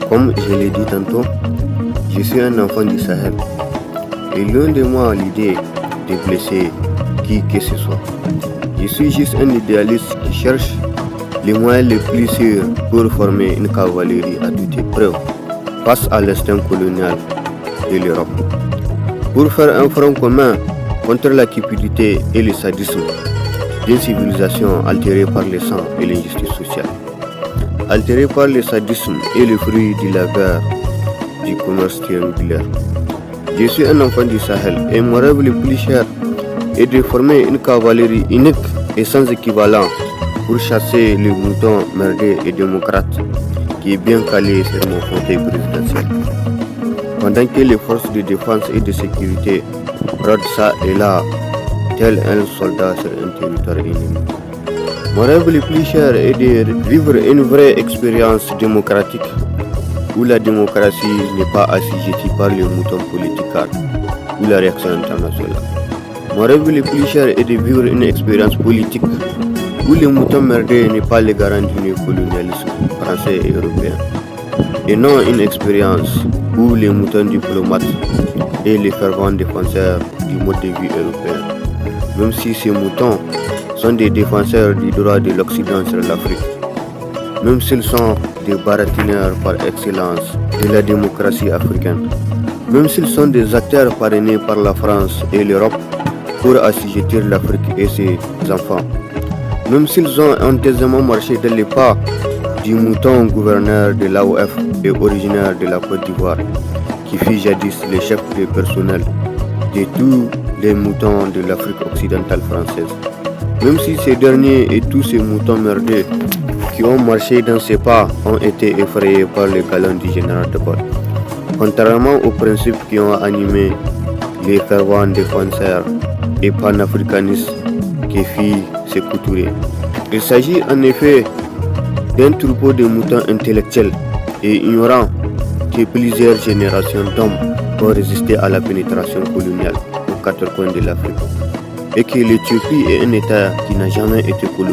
Comme je l'ai dit tantôt, je suis un enfant du Sahel et loin de moi l'idée de blesser qui que ce soit. Je suis juste un idéaliste qui cherche les moyens les plus sûrs pour former une cavalerie à toute épreuve face à l'instinct colonial de l'Europe. Pour faire un front commun contre la cupidité et le sadisme d'une civilisation altérée par le sang et l'injustice sociale. Altérée par le sadisme et le fruit de la guerre du commerce triangulaire. Je suis un enfant du Sahel et mon rêve le plus cher est de former une cavalerie unique et sans équivalent pour chasser les moutons merdés et démocrates qui est bien calé sur mon fauteuil présidentiel. Pendant que les forces de défense et de sécurité rôdent ça et là, tel un soldat sur un territoire ennemi. Mon rêve le plus cher est de vivre une vraie expérience démocratique où la démocratie n'est pas assujettie par les moutons politiques ou la réaction internationale. Mon rêve le plus cher est de vivre une expérience politique où les moutons merdés n'est pas le garant du néocolonialisme français et européen. Et non une expérience où les moutons diplomates et les fervents défenseurs du mode de vie européen. Même si ces moutons sont des défenseurs du droit de l'Occident sur l'Afrique. Même s'ils sont des baratineurs par excellence de la démocratie africaine. Même s'ils sont des acteurs parrainés par la France et l'Europe pour assujettir l'Afrique et ses enfants. Même s'ils ont honteusement marché dans les pas du mouton gouverneur de l'AOF et originaire de la Côte d'Ivoire, qui fut jadis le chef de personnel de tous les moutons de l'Afrique occidentale française. Même si ces derniers et tous ces moutons merdés qui ont marché dans ces pas ont été effrayés par les galons du général de Gaulle. Contrairement aux principes qui ont animé les fervents défenseurs et panafricanistes qui fit Sékou Touré. Il s'agit en effet d'un troupeau de moutons intellectuels et ignorants que plusieurs générations d'hommes ont résisté à la pénétration coloniale aux quatre coins de l'Afrique et que l'Éthiopie est un État qui n'a jamais été colonisé.